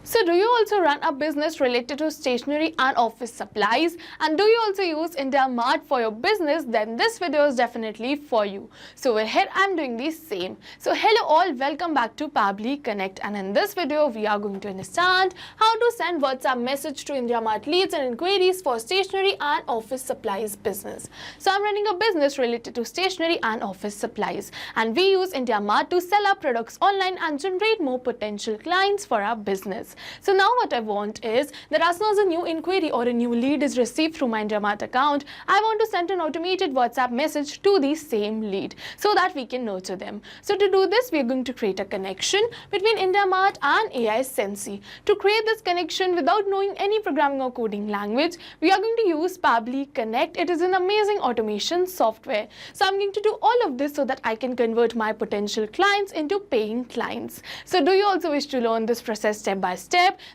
So do you also run a business related to stationery and office supplies? And do you also use IndiaMART for your business? Then this video is definitely for you. So over here I'm doing the same. So hello all, welcome back to Pabbly Connect, and in this video we are going to understand how to send WhatsApp message to IndiaMART leads and inquiries for stationery and office supplies business. So I'm running a business related to stationery and office supplies, and we use IndiaMART to sell our products online and generate more potential clients for our business. So now what I want is that as soon as a new inquiry or a new lead is received through my IndiaMART account, I want to send an automated WhatsApp message to the same lead so that we can nurture them. So to do this, we are going to create a connection between IndiaMART and AI Sensei. To create this connection without knowing any programming or coding language, we are going to use Pabbly Connect. It is an amazing automation software. So I'm going to do all of this so that I can convert my potential clients into paying clients. So do you also wish to learn this process step by step?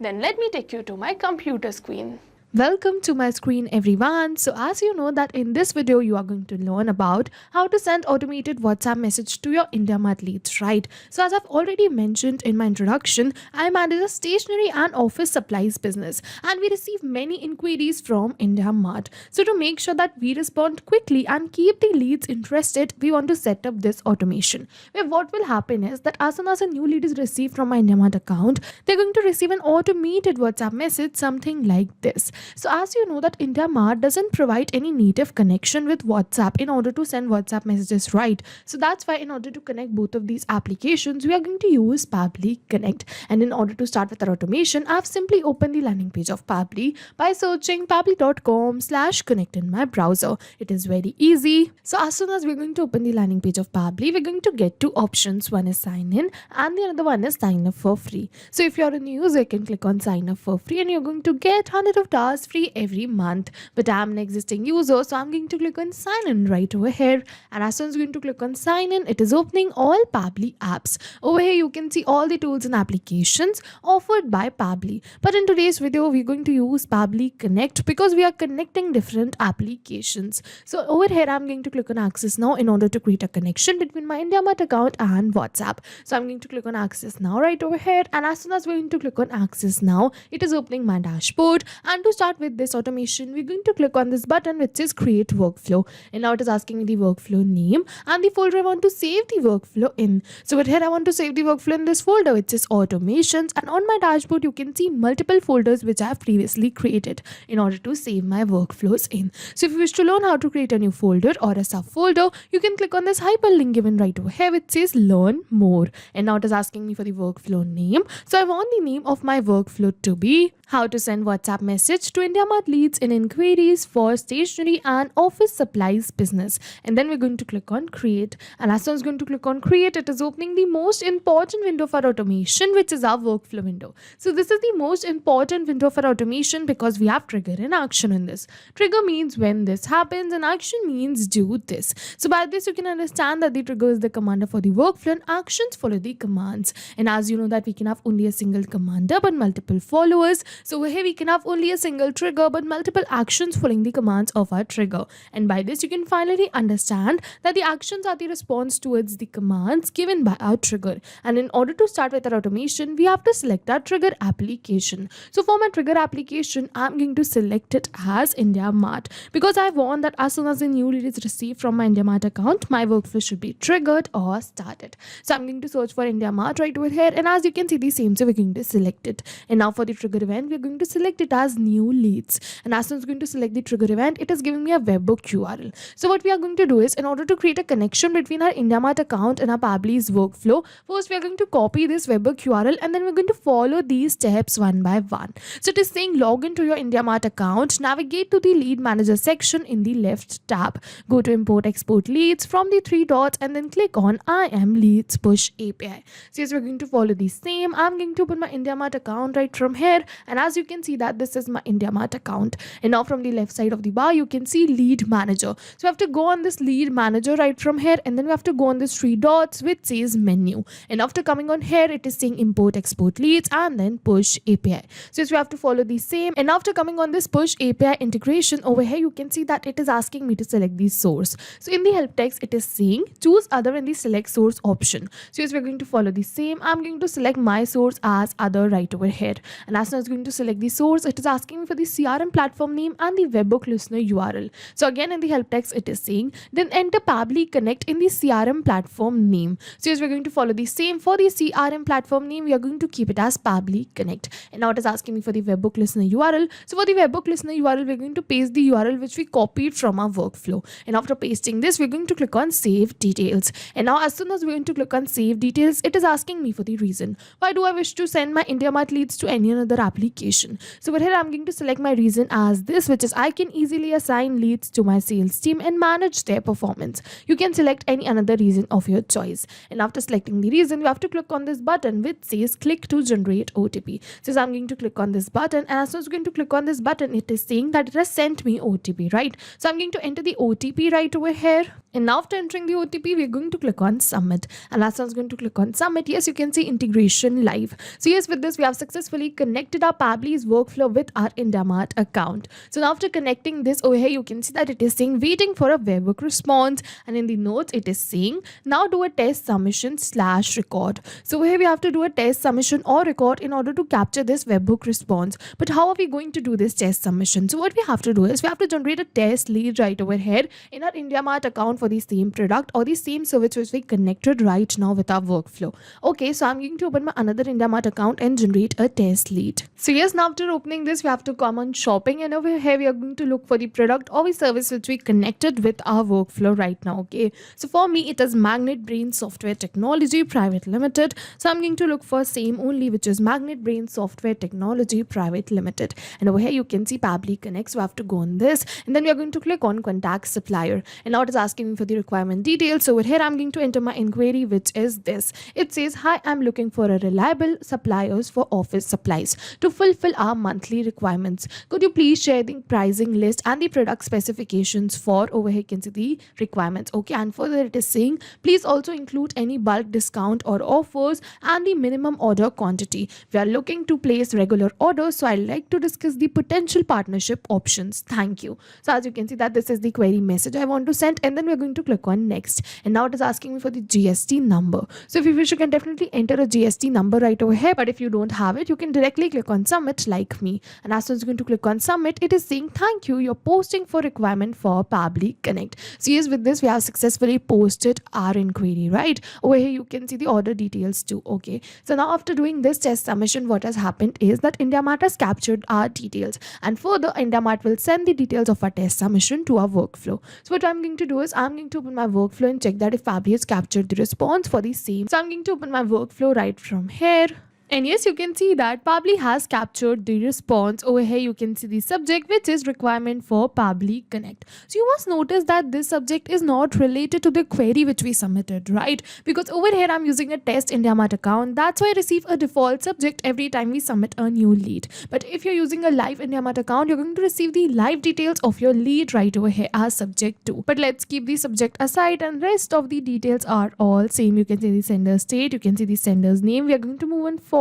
Then let me take you to my computer screen. Welcome to my screen everyone. So as you know that in this video you are going to learn about how to send automated WhatsApp message to your IndiaMART leads, right? So as I've already mentioned in my introduction, I manage a stationery and office supplies business, and we receive many inquiries from IndiaMART. So to make sure that we respond quickly and keep the leads interested, we want to set up this automation where what will happen is that as soon as a new lead is received from my IndiaMART account, they're going to receive an automated WhatsApp message, something like this. So as you know that IndiaMART doesn't provide any native connection with WhatsApp in order to send WhatsApp messages, right? So that's why in order to connect both of these applications, we are going to use Pabbly Connect. And in order to start with our automation, I've simply opened the landing page of Pabbly by searching pabbly.com/connect in my browser. It is very easy. So as soon as we're going to open the landing page of Pabbly, we're going to get two options. One is sign in and the other one is sign up for free. So if you're a new user, you can click on sign up for free and you're going to get 100 of tasks free every month. But I'm an existing user, so I'm going to click on sign in right over here, and as soon as you're going to click on sign in, it is opening all Pabbly apps. Over here you can see all the tools and applications offered by Pabbly, but in today's video we're going to use Pabbly Connect because we are connecting different applications. So over here I'm going to click on access now in order to create a connection between my IndiaMART account and WhatsApp. So I'm going to click on access now right over here, and as soon as we're going to click on access now, it is opening my dashboard. And to start with this automation, we're going to click on this button which says create workflow, and now it is asking me the workflow name and the folder I want to save the workflow in. So over here I want to save the workflow in this folder which is automations, and on my dashboard you can see multiple folders which I have previously created in order to save my workflows in. So if you wish to learn how to create a new folder or a subfolder, you can click on this hyperlink given right over here which says learn more, and now it is asking me for the workflow name. So I want the name of my workflow to be how to send WhatsApp message to IndiaMART leads in inquiries for stationery and office supplies business. And then we're going to click on create, and as soon as going to click on create, it is opening the most important window for automation, which is our workflow window. So this is the most important window for automation because we have trigger and action in this. Trigger means when this happens and action means do this. So by this you can understand that the trigger is the commander for the workflow and actions follow the commands. And as you know that we can have only a single commander but multiple followers. So over here we can have only a single trigger but multiple actions following the commands of our trigger. And by this you can finally understand that the actions are the response towards the commands given by our trigger. And in order to start with our automation, we have to select our trigger application. So for my trigger application, I'm going to select it as IndiaMART because I want that as soon as a new lead is received from my IndiaMART account, my workflow should be triggered or started. So I'm going to search for IndiaMART right over here, and as you can see the same, so we're going to select it. And now for the trigger event, we're going to select it as new leads, and as soon as I'm going to select the trigger event, it is giving me a webhook URL. So what we are going to do is, in order to create a connection between our IndiaMART account and our Pabbly's workflow, first we are going to copy this webhook URL and then we're going to follow these steps one by one. So it is saying log into your IndiaMART account, navigate to the lead manager section in the left tab, go to import export leads from the three dots and then click on I am leads push API. So yes, we're going to follow the same. I'm going to open my IndiaMART account right from here, and And as you can see that this is my IndiaMART account. And now from the left side of the bar, you can see lead manager. So we have to go on this lead manager right from here, and then we have to go on this three dots which says menu. And after coming on here, it is saying import export leads and then push API. So yes, we have to follow the same. And after coming on this push API integration over here, you can see that it is asking me to select the source. So in the help text, it is saying choose other in the select source option. So yes, we're going to follow the same. I'm going to select my source as other right over here. And as soon as I'm going to select the source, it is asking me for the CRM platform name and the webhook listener URL. So again, in the help text, it is saying then enter Pabbly Connect in the CRM platform name. So yes, we're going to follow the same. For the CRM platform name, we are going to keep it as Pabbly Connect. And now it is asking me for the webhook listener URL. So for the webhook listener URL, we're going to paste the URL which we copied from our workflow. And after pasting this, we're going to click on save details. And now as soon as we're going to click on save details, it is asking me for the reason. Why do I wish to send my IndiaMART leads to any other application? So over here, I'm going to select my reason as this, which is I can easily assign leads to my sales team and manage their performance. You can select any another reason of your choice. And after selecting the reason, you have to click on this button which says click to generate OTP. So I'm going to click on this button, and as soon as I'm going to click on this button, it is saying that it has sent me OTP, right? So I'm going to enter the OTP right over here. And now after entering the OTP, we're going to click on submit. And as soon as I'm going to click on submit, yes, you can see integration live. So yes, with this, we have successfully connected our Pabbly's workflow with our IndiaMART account. So now after connecting this over here, you can see that it is saying waiting for a webhook response. And in the notes, it is saying now do a test submission / record. So here we have to do a test submission or record in order to capture this webhook response. But how are we going to do this test submission? So what we have to do is we have to generate a test lead right over here in our IndiaMART account for the same product or the same service which we connected right now with our workflow. Okay, so I'm going to open my another IndiaMART account and generate a test lead. So yes, now after opening this, we have to come on shopping, and over here we are going to look for the product or the service which we connected with our workflow right now. Okay, so for me it is Magnet Brain Software Technology Private Limited. So I'm going to look for same only, which is Magnet Brain Software Technology Private Limited. And over here you can see Pabbly Connect. So I have to go on this, and then we are going to click on contact supplier. And now it is asking me for the requirement details. So over here I'm going to enter my inquiry, which is this. It says, hi, I'm looking for a reliable suppliers for office supplies to fulfill our monthly requirements. Could you please share the pricing list and the product specifications for, over here you can see the requirements. Okay, and further it is saying please also include any bulk discount or offers and the minimum order quantity. We are looking to place regular orders, so I'd like to discuss the potential partnership options. Thank you. So as you can see that this is the query message I want to send, and then we're going to click on next. And now it is asking me for the GST number. So if you wish, you can definitely enter a GST number right over here, but if you don't have it, you can directly click on submit like me. And as soon as you're going to click on submit, it is saying thank you, you're posting for requirement for Pabbly Connect. So yes, with this we have successfully posted our inquiry, right? Over here you can see the order details too. Okay, so now after doing this test submission, what has happened is that IndiaMART has captured our details, and further IndiaMART will send the details of our test submission to our workflow. So what I'm going to do is I'm going to open my workflow and check that if Pabbly has captured the response for the same. So I'm going to open my workflow right from here. And yes, you can see that Pabbly has captured the response. Over here, you can see the subject, which is requirement for Pabbly Connect. So you must notice that this subject is not related to the query which we submitted, right? Because over here, I'm using a test IndiaMART account. That's why I receive a default subject every time we submit a new lead. But if you're using a live IndiaMART account, you're going to receive the live details of your lead right over here as subject too. But let's keep the subject aside, and rest of the details are all same. You can see the sender's state, you can see the sender's name. We are going to move on forward.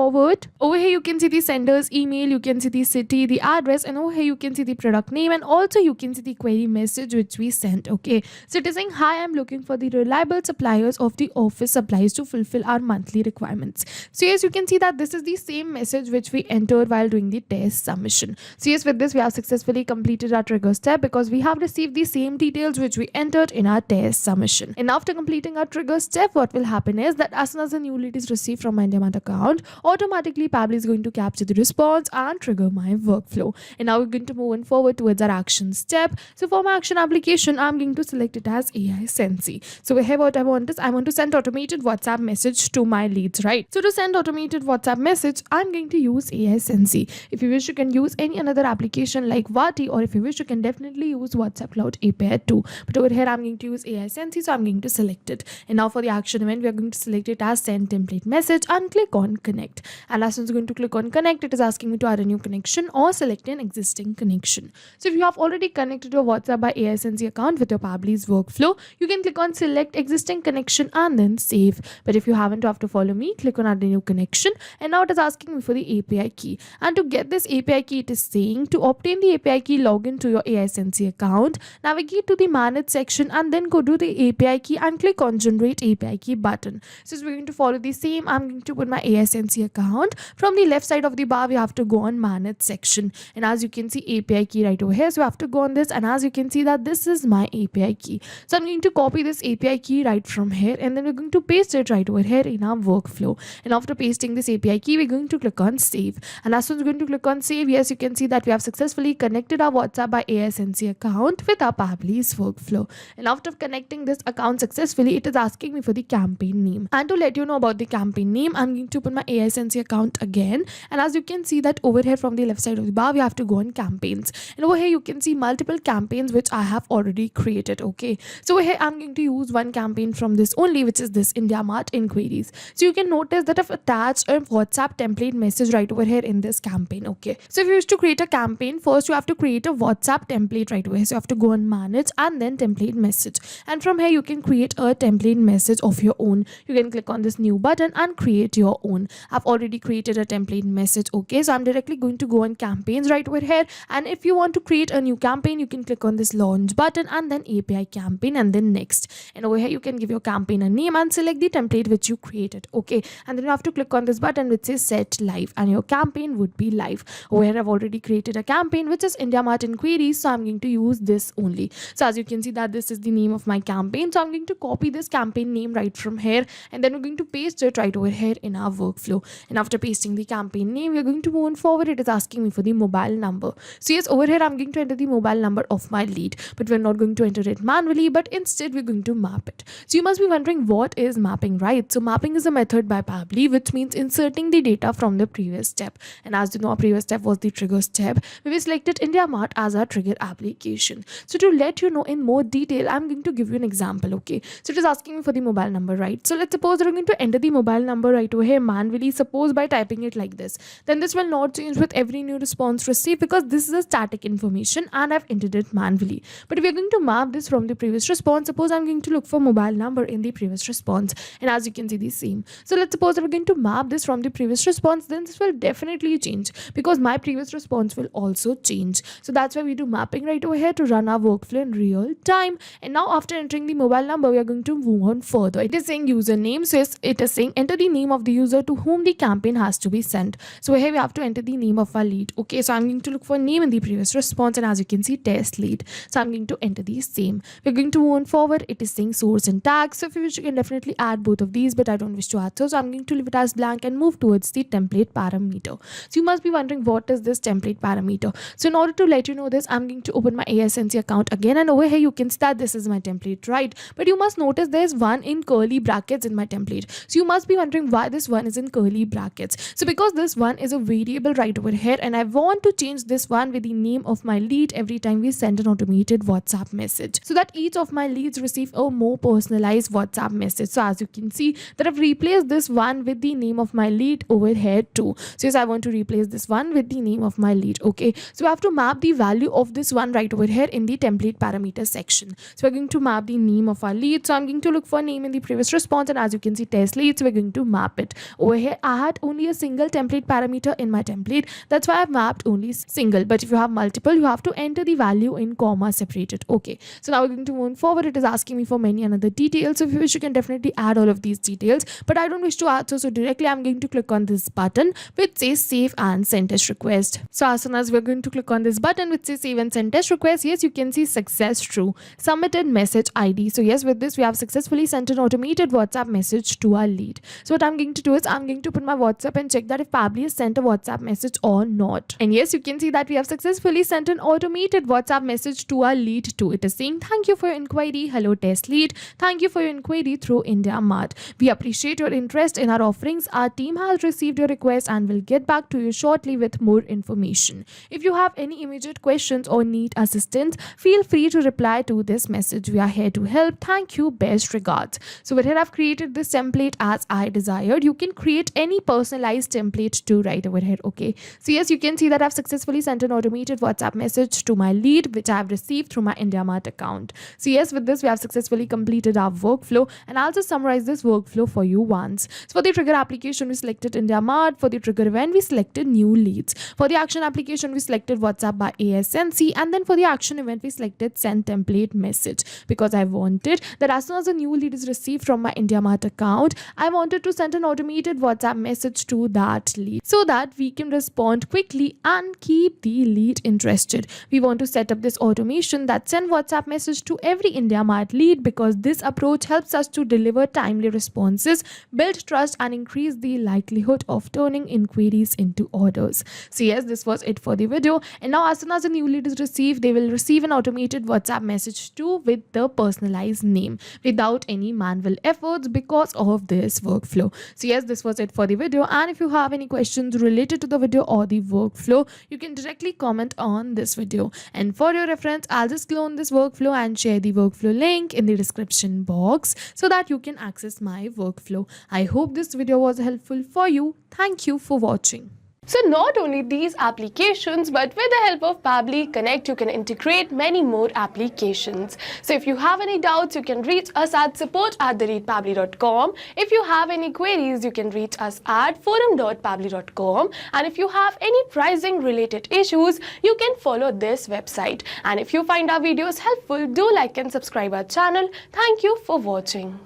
Over here you can see the sender's email, you can see the city, the address, and over here you can see the product name, and also you can see the query message which we sent. Okay, so it is saying, hi, I'm looking for the reliable suppliers of the office supplies to fulfill our monthly requirements. So yes, you can see that this is the same message which we entered while doing the test submission. So yes, with this we have successfully completed our trigger step because we have received the same details which we entered in our test submission. And after completing our trigger step, what will happen is that as soon as a new lead is received from my IndiaMART account, automatically Pabbly is going to capture the response and trigger my workflow. And now we're going to move on forward towards our action step. So for my action application, I'm going to select it as AI Sensei. So here what I want is I want to send automated WhatsApp message to my leads, right? So to send automated WhatsApp message, I'm going to use AI Sensei. If you wish, you can use any another application like Vati, or if you wish, you can definitely use WhatsApp Cloud API too. But over here, I'm going to use AI Sensei, so I'm going to select it. And now for the action event, we are going to select it as send template message and click on connect. Connect. And as soon as I'm going to click on Connect, it is asking me to add a new connection or select an existing connection. So if you have already connected your WhatsApp by ASNC account with your Pabbly's workflow, you can click on select existing connection and then save. But if you haven't, you have to follow me, click on add a new connection, and now it is asking me for the API key. And to get this API key, it is saying to obtain the API key, log into your ASNC account, navigate to the manage section, and then go to the API key and click on generate API key button. So we're going to follow the same. I'm going to put my ASNC account. From the left side of the bar, we have to go on manage section, and as you can see, API key right over here. So we have to go on this, and as you can see that this is my API key. So I'm going to copy this API key right from here, and then we're going to paste it right over here in our workflow. And after pasting this API key, we're going to click on save. And as soon as we're going to click on save, yes, you can see that we have successfully connected our WhatsApp by ASNC account with our Pabbly's workflow. And after connecting this account successfully, it is asking me for the campaign name. And to let you know about the campaign name, I'm going to open my ASNC account again. And as you can see that over here from the left side of the bar, we have to go on campaigns. And over here, you can see multiple campaigns which I have already created. Okay, so over here, I'm going to use one campaign from this only, which is this IndiaMART Enquiries. So you can notice that I've attached a WhatsApp template message right over here in this campaign. Okay, so if you wish to create a campaign, first you have to create a WhatsApp template right away. So you have to go on manage and then template message, and from here you can create a template message of your own. You can click on this new button and create your own. I've already created a template message. Okay, so I'm directly going to go on campaigns right over here, and if you want to create a new campaign, you can click on this launch button and then API campaign and then next, and over here you can give your campaign a name and select the template which you created. Okay, and then you have to click on this button which says set live, and your campaign would be live. Over here I've already created a campaign which is IndiaMART Enquiries, so I'm going to use this only. So as you can see that this is the name of my campaign, so I'm going to copy this campaign name right from here, and then we're going to paste it right over here in our workflow. And after pasting the campaign name, we're going to move on forward. It is asking me for the mobile number. So yes, over here I'm going to enter the mobile number of my lead, but we're not going to enter it manually, but instead we're going to map it. So you must be wondering what is mapping, right? So mapping is a method by Pabbly which means inserting the data from the previous step. And as you know, our previous step was the trigger step. We selected IndiaMART as our trigger application. So to let you know in more detail, I'm going to give you an example. Okay, so it is asking me for the mobile number, right? So let's suppose we're going to enter the mobile number right over here manually, suppose by typing it like this. Then this will not change with every new response received because this is a static information and I've entered it manually. But if we're going to map this from the previous response, suppose I'm going to look for mobile number in the previous response, and as you can see the same. So let's suppose we're going to map this from the previous response, then this will definitely change because my previous response will also change. So that's why we do mapping right over here to run our workflow in real time. And now after entering the mobile number, we are going to move on further. It is saying username, so yes, it is saying enter the name of the user to whom the campaign has to be sent. So here we have to enter the name of our lead. Okay, so I'm going to look for name in the previous response, and as you can see, test lead. So I'm going to enter the same. We're going to move on forward. It is saying source and tag. So if you wish, you can definitely add both of these, but I don't wish to add so I'm going to leave it as blank and move towards the template parameter. So you must be wondering what is this template parameter. So in order to let you know this, I'm going to open my ASNC account again, and over here you can see that this is my template, right? But you must notice there's one in curly brackets in my template. So you must be wondering why this one is in curly brackets. So because this one is a variable right over here, and I want to change this one with the name of my lead every time we send an automated WhatsApp message, so that each of my leads receive a more personalized WhatsApp message. So as you can see that I've replaced this one with the name of my lead over here too. So yes, I want to replace this one with the name of my lead. Okay, so we have to map the value of this one right over here in the template parameter section. So we're going to map the name of our lead. So I'm going to look for name in the previous response, and as you can see, test lead. So we're going to map it. Over here I had only a single template parameter in my template, that's why I've mapped only single, but if you have multiple, you have to enter the value in comma separated. Okay, so now we're going to move forward. It is asking me for many another details. So if you wish, you can definitely add all of these details, but I don't wish to add so directly I'm going to click on this button which says save and send test request. So as soon as we're going to click on this button which says save and send test request, yes, you can see success true, submitted message ID. So yes, with this we have successfully sent an automated WhatsApp message to our lead. So what I'm going to do is I'm going to open my WhatsApp and check that if Pabbly has sent a WhatsApp message or not. And yes, you can see that we have successfully sent an automated WhatsApp message to our lead too. It is saying thank you for your inquiry. Hello test lead. Thank you for your inquiry through IndiaMART. We appreciate your interest in our offerings. Our team has received your request and will get back to you shortly with more information. If you have any immediate questions or need assistance, feel free to reply to this message. We are here to help. Thank you. Best regards. So here I've created this template as I desired. You can create any personalized template too right over here. Okay, so yes, you can see that I've successfully sent an automated WhatsApp message to my lead, which I've received through my IndiaMART account. So yes, with this we have successfully completed our workflow, and I'll just summarize this workflow for you once. So for the trigger application, we selected IndiaMART. For the trigger event, we selected new leads. For the action application, we selected WhatsApp by ASNC, and then for the action event, we selected send template message, because I wanted that as soon as a new lead is received from my IndiaMART account, I wanted to send an automated WhatsApp message to that lead so that we can respond quickly and keep the lead interested. We want to set up this automation that send WhatsApp message to every IndiaMART lead, because this approach helps us to deliver timely responses, build trust, and increase the likelihood of turning inquiries into orders. So yes, this was it for the video. And now as soon as a new lead is received, they will receive an automated WhatsApp message too with the personalized name without any manual efforts because of this workflow. So yes, this was it for the video, and if you have any questions related to the video or the workflow, you can directly comment on this video. And for your reference, I'll just clone this workflow and share the workflow link in the description box so that you can access my workflow. I hope this video was helpful for you. Thank you for watching. So not only these applications, but with the help of Pabbly Connect, you can integrate many more applications. So if you have any doubts, you can reach us at support@pabbly.com. If you have any queries, you can reach us at forum.pabbly.com. And if you have any pricing related issues, you can follow this website. And if you find our videos helpful, do like and subscribe our channel. Thank you for watching.